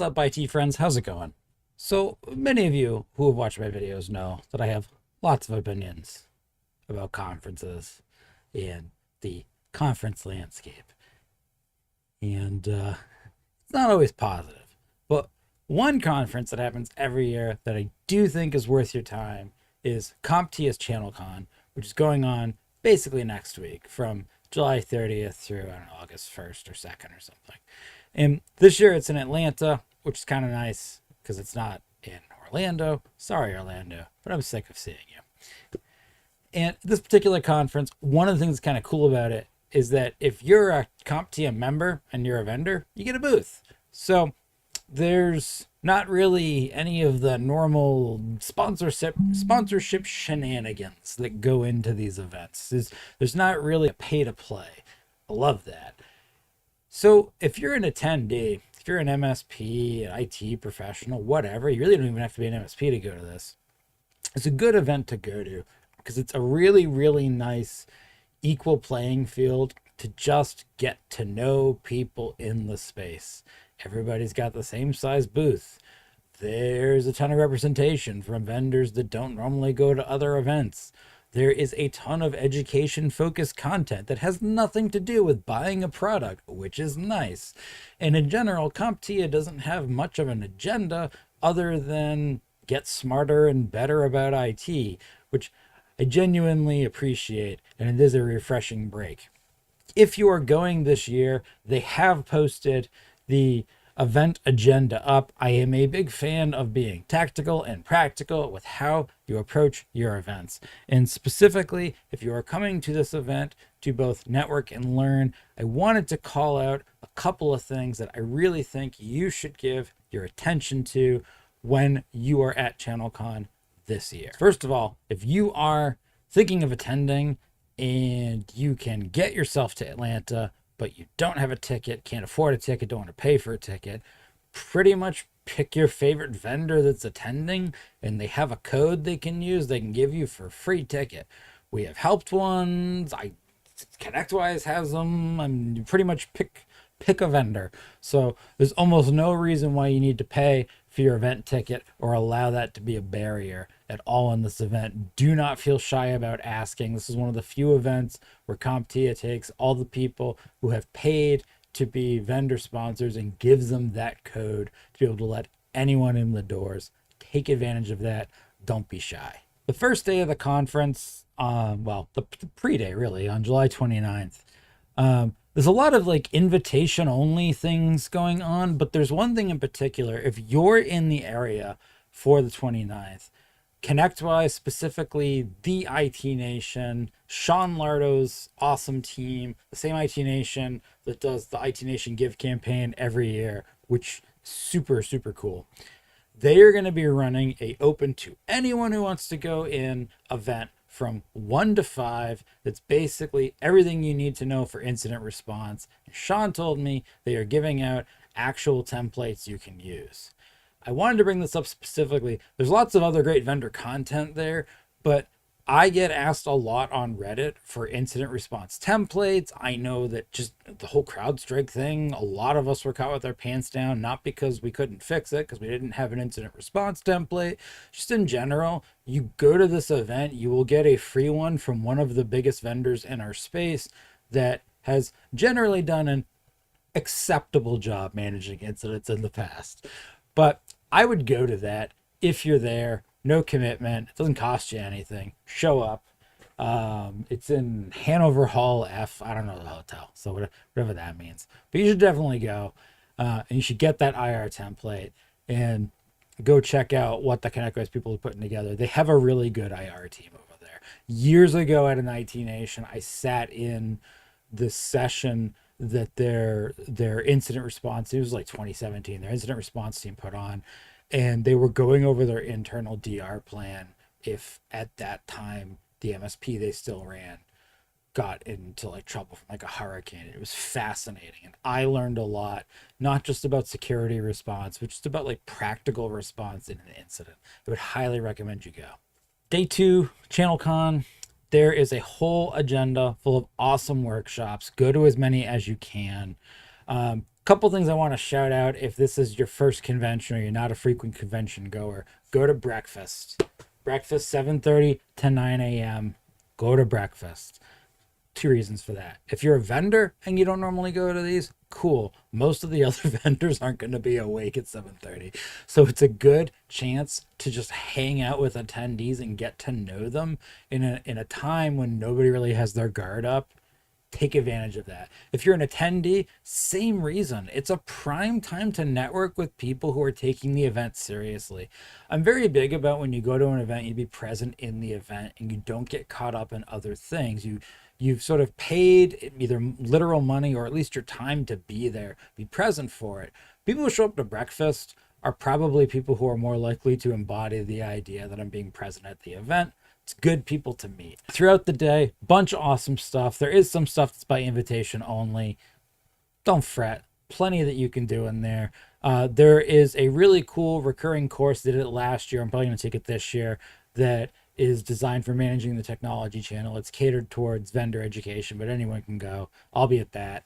What's up, IT friends? How's it going? So many of you who have watched my videos know that I have lots of opinions about conferences and the conference landscape. And it's not always positive. But one conference that happens every year that I do think is worth your time is CompTia's ChannelCon, which is going on basically next week from July 30th through, I don't know, August 1st or 2nd or something. And this year it's in Atlanta, which is kind of nice because it's not in Orlando. Sorry, Orlando, but I'm sick of seeing you. And this particular conference, one of the things that's kind of cool about it is that if you're a CompTia member and you're a vendor, you get a booth. So there's not really any of the normal sponsorship shenanigans that go into these events. There's not really a pay to play. I love that. So if you're an attendee, if you're an MSP, an IT professional, whatever, you really don't even have to be an MSP to go to this. It's a good event to go to because it's a really, really nice equal playing field to just get to know people in the space. Everybody's got the same size booth. There's a ton of representation from vendors that don't normally go to other events. There is a ton of education-focused content that has nothing to do with buying a product, which is nice. And in general, CompTia doesn't have much of an agenda other than get smarter and better about IT, which I genuinely appreciate, and it is a refreshing break. If you are going this year, they have posted the event agenda up. I am a big fan of being tactical and practical with how you approach your events. And specifically, if you are coming to this event to both network and learn, I wanted to call out a couple of things that I really think you should give your attention to when you are at ChannelCon this year. First of all, if you are thinking of attending and you can get yourself to Atlanta, but you don't have a ticket, can't afford a ticket, don't want to pay for a ticket, pretty much pick your favorite vendor that's attending, and they have a code they can use, they can give you for a free ticket. We have Helpt ones, ConnectWise has them, you pretty much pick a vendor. So there's almost no reason why you need to pay for your event ticket or allow that to be a barrier at all in this event. Do not feel shy about asking. This is one of the few events where CompTia takes all the people who have paid to be vendor sponsors and gives them that code to be able to let anyone in the doors. Take advantage of that. Don't be shy. The first day of the conference, the pre-day really, on July 29th, there's a lot of like invitation only things going on, but there's one thing in particular. If you're in the area for the 29th, ConnectWise, specifically the IT Nation, Sean Lardo's awesome team, the same IT Nation that does the IT Nation Give campaign every year, which super, super cool. They are going to be running a open to anyone who wants to go in event from 1 to 5. That's basically everything you need to know for incident response. Sean told me they are giving out actual templates you can use. I wanted to bring this up specifically. There's lots of other great vendor content there, but I get asked a lot on Reddit for incident response templates. I know that just the whole CrowdStrike thing, a lot of us were caught with our pants down, not because we couldn't fix it, because we didn't have an incident response template. Just in general, you go to this event, you will get a free one from one of the biggest vendors in our space that has generally done an acceptable job managing incidents in the past. But I would go to that if you're there. No commitment. It doesn't cost you anything. Show up. It's in Hanover Hall F. I don't know the hotel, so whatever that means. But you should definitely go, and you should get that IR template and go check out what the ConnectWise people are putting together. They have a really good IR team over there. Years ago at an IT Nation, I sat in this session that their incident response, it was like 2017, their incident response team put on, and they were going over their internal DR plan if at that time the MSP they still ran got into like trouble from like a hurricane. It was fascinating, and I learned a lot, not just about security response, but just about like practical response in an incident. I would highly recommend you go. Day 2, ChannelCon. There is a whole agenda full of awesome workshops. Go to as many as you can. couple things I want to shout out. If this is your first convention or you're not a frequent convention goer, go to breakfast. Breakfast 7:30 to 9 a.m. Go to breakfast. Two reasons for that. If you're a vendor and you don't normally go to these, cool. Most of the other vendors aren't going to be awake at 7:30. So it's a good chance to just hang out with attendees and get to know them in a time when nobody really has their guard up. Take advantage of that. If you're an attendee, same reason. It's a prime time to network with people who are taking the event seriously. I'm very big about when you go to an event, you be present in the event and you don't get caught up in other things. You've sort of paid either literal money or at least your time to be there, be present for it. People who show up to breakfast are probably people who are more likely to embody the idea that I'm being present at the event. It's good people to meet. Throughout the day, bunch of awesome stuff. There is some stuff that's by invitation only. Don't fret. Plenty that you can do in there. There is a really cool recurring course. Did it last year. I'm probably going to take it this year. That is designed for managing the technology channel. It's catered towards vendor education, but anyone can go. I'll be at that.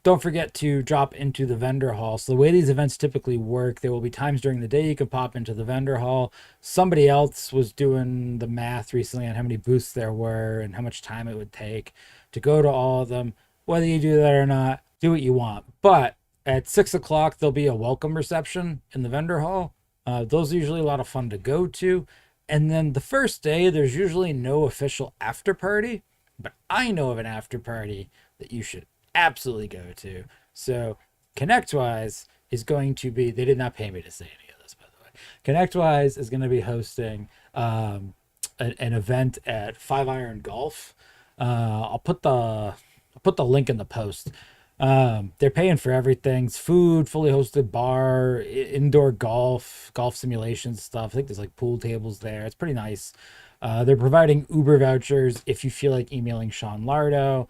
Don't forget to drop into the vendor hall. So the way these events typically work, there will be times during the day you can pop into the vendor hall. Somebody else was doing the math recently on how many booths there were and how much time it would take to go to all of them. Whether you do that or not, do what you want. But at 6 o'clock, there'll be a welcome reception in the vendor hall. Those are usually a lot of fun to go to. And then the first day, there's usually no official after party, but I know of an after party that you should absolutely go to. So ConnectWise is going to be, they did not pay me to say any of this, by the way. ConnectWise is going to be hosting an event at FiveIronGolf. I'll put the link in the post. They're paying for everything. It's food, fully hosted bar, indoor golf simulations stuff. I think there's like pool tables there. It's pretty nice. They're providing Uber vouchers if you feel like emailing Sean Lardo.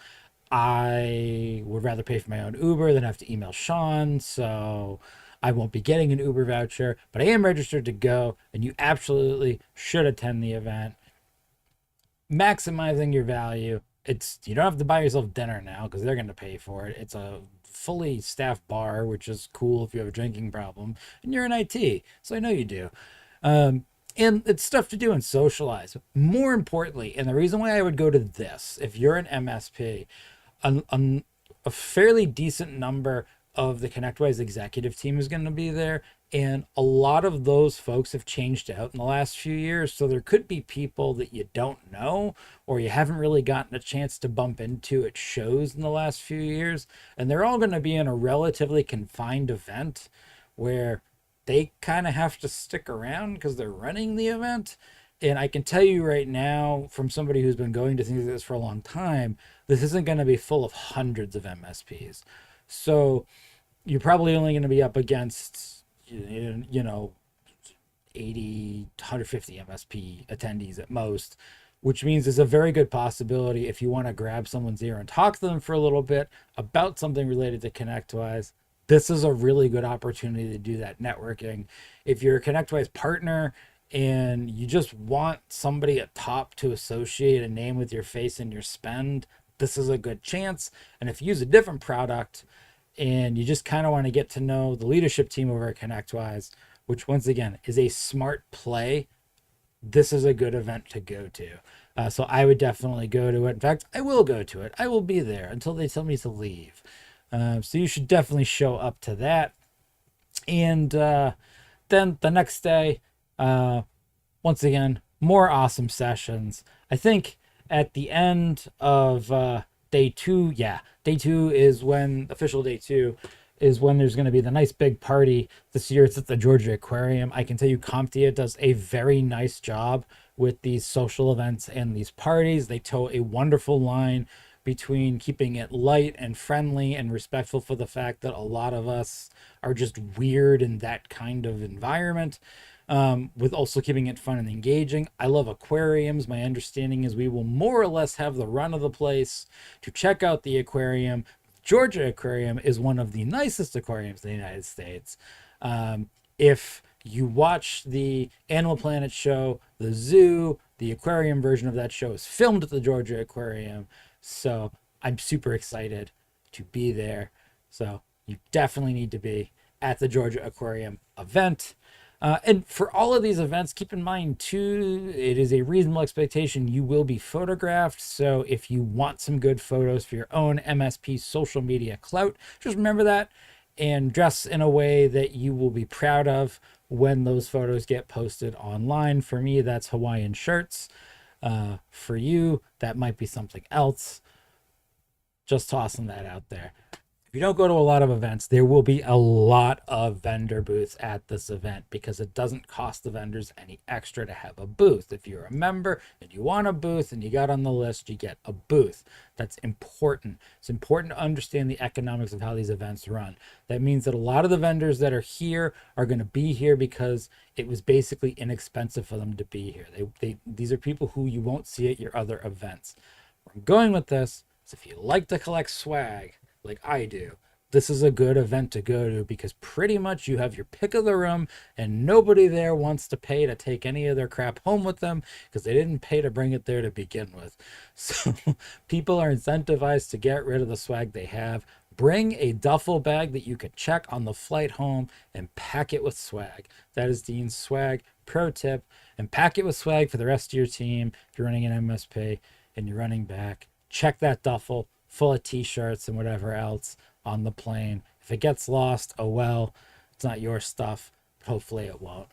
I would rather pay for my own Uber than have to email Sean, so I won't be getting an Uber voucher, but I am registered to go, and you absolutely should attend the event. Maximizing your value. You don't have to buy yourself dinner now because they're going to pay for it. It's a fully staffed bar, which is cool if you have a drinking problem, and you're in IT, so I know you do. And it's stuff to do and socialize. More importantly, and the reason why I would go to this, if you're an MSP, a fairly decent number of the ConnectWise executive team is going to be there, and a lot of those folks have changed out in the last few years, so there could be people that you don't know or you haven't really gotten a chance to bump into at shows in the last few years, and they're all going to be in a relatively confined event where they kind of have to stick around because they're running the event. And I can tell you right now, from somebody who's been going to things like this for a long time, this isn't going to be full of hundreds of MSPs. So you're probably only going to be up against, 80, 150 MSP attendees at most, which means there's a very good possibility if you want to grab someone's ear and talk to them for a little bit about something related to ConnectWise, this is a really good opportunity to do that networking. If you're a ConnectWise partner and you just want somebody at top to associate a name with your face and your spend, this is a good chance. And if you use a different product and you just kind of want to get to know the leadership team over at ConnectWise, which once again is a smart play, this is a good event to go to. So I would definitely go to it. In fact, I will go to it. I will be there until they tell me to leave. So you should definitely show up to that. And then the next day, once again, more awesome sessions. I think at the end of day two is when, official day two, is when there's going to be the nice big party. This year it's at the Georgia Aquarium. I can tell you CompTia does a very nice job with these social events and these parties. They toe a wonderful line between keeping it light and friendly and respectful for the fact that a lot of us are just weird in that kind of environment, with also keeping it fun and engaging. I love aquariums. My understanding is we will more or less have the run of the place to check out the aquarium. Georgia Aquarium is one of the nicest aquariums in the United States. If you watch the Animal Planet show, the zoo, the aquarium version of that show is filmed at the Georgia Aquarium. So I'm super excited to be there. So you definitely need to be at the Georgia Aquarium event. And for all of these events, keep in mind too, it is a reasonable expectation you will be photographed. So if you want some good photos for your own MSP social media clout, just remember that and dress in a way that you will be proud of when those photos get posted online. For me, that's Hawaiian shirts. For you, that might be something else. Just tossing that out there. If you don't go to a lot of events, there will be a lot of vendor booths at this event because it doesn't cost the vendors any extra to have a booth. If you're a member and you want a booth and you got on the list, you get a booth. That's important. It's important to understand the economics of how these events run. That means that a lot of the vendors that are here are going to be here because it was basically inexpensive for them to be here. These are people who you won't see at your other events. Where I'm going with this is if you like to collect swag, like I do, this is a good event to go to because pretty much you have your pick of the room and nobody there wants to pay to take any of their crap home with them because they didn't pay to bring it there to begin with. So people are incentivized to get rid of the swag they have. Bring a duffel bag that you could check on the flight home and pack it with swag. That is Dean's swag pro tip. And pack it with swag for the rest of your team. If you're running an MSP and you're running back, check that duffel full of t-shirts and whatever else on the plane. If it gets lost, oh well, it's not your stuff, but hopefully it won't.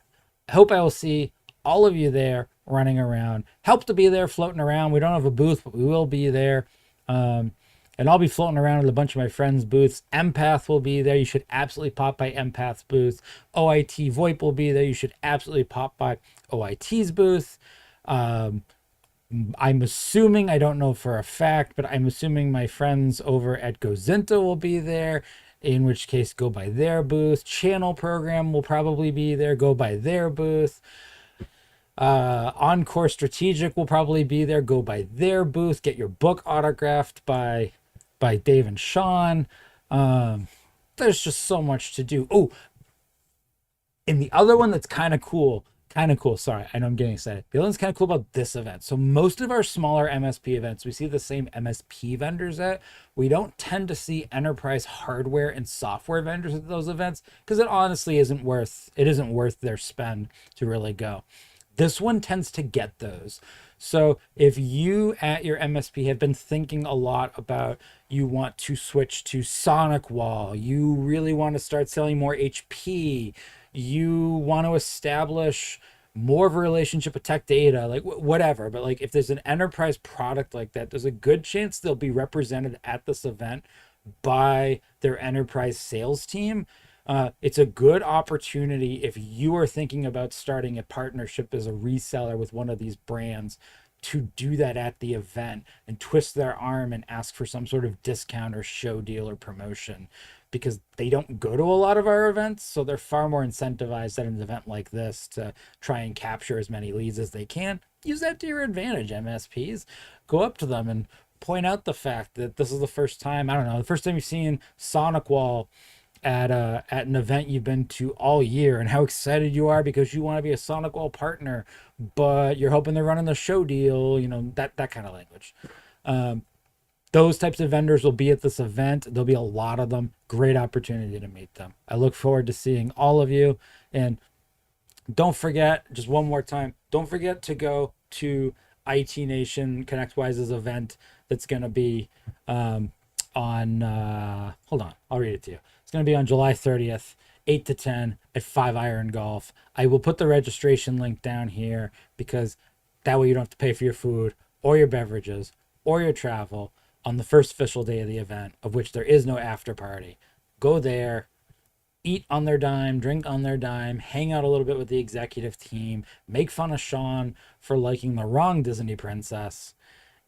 I hope I will see all of you there running around. Help to be there floating around. We don't have a booth, but we will be there. And I'll be floating around with a bunch of my friends' booths. Empath will be there. You should absolutely pop by Empath's booth. OIT VoIP will be there. You should absolutely pop by OIT's booth. I'm assuming, I don't know for a fact, but I'm assuming my friends over at 𝙬𝙧𝙀𝙀 will be there, in which case go by their booth. Channel Program will probably be there, go by their booth. Encore Strategic will probably be there, go by their booth. Get your book autographed by Dave and Sean. There's just so much to do. Oh, and the other one that's kind of cool, sorry, I know I'm getting excited. The other one's kind of cool about this event. So most of our smaller MSP events, we see the same MSP vendors at. We don't tend to see enterprise hardware and software vendors at those events because it honestly isn't worth their spend to really go. This one tends to get those. So if you at your MSP have been thinking a lot about you want to switch to SonicWall, you really want to start selling more HP, you want to establish more of a relationship with tech data, like whatever, but like if there's an enterprise product like that, there's a good chance they'll be represented at this event by their enterprise sales team. It's a good opportunity if you are thinking about starting a partnership as a reseller with one of these brands to do that at the event and twist their arm and ask for some sort of discount or show deal or promotion, because they don't go to a lot of our events. So they're far more incentivized at an event like this to try and capture as many leads as they can. Use that to your advantage, MSPs. Go up to them and point out the fact that this is the first time, I don't know, the first time you've seen SonicWall at an event you've been to all year, and how excited you are because you want to be a SonicWall partner, but you're hoping they're running the show deal, you know, that kind of language. Those types of vendors will be at this event. There'll be a lot of them. Great opportunity to meet them. I look forward to seeing all of you. And don't forget, just one more time, don't forget to go to IT Nation ConnectWise's event that's going to be hold on, I'll read it to you. It's going to be on July 30th, 8 to 10 at FiveIronGolf. I will put the registration link down here because that way you don't have to pay for your food or your beverages or your travel on the first official day of the event, of which there is no after party. Go there, eat on their dime, drink on their dime, hang out a little bit with the executive team, make fun of Sean for liking the wrong Disney princess,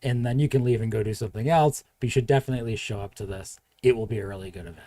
and then you can leave and go do something else. But you should definitely show up to this. It will be a really good event.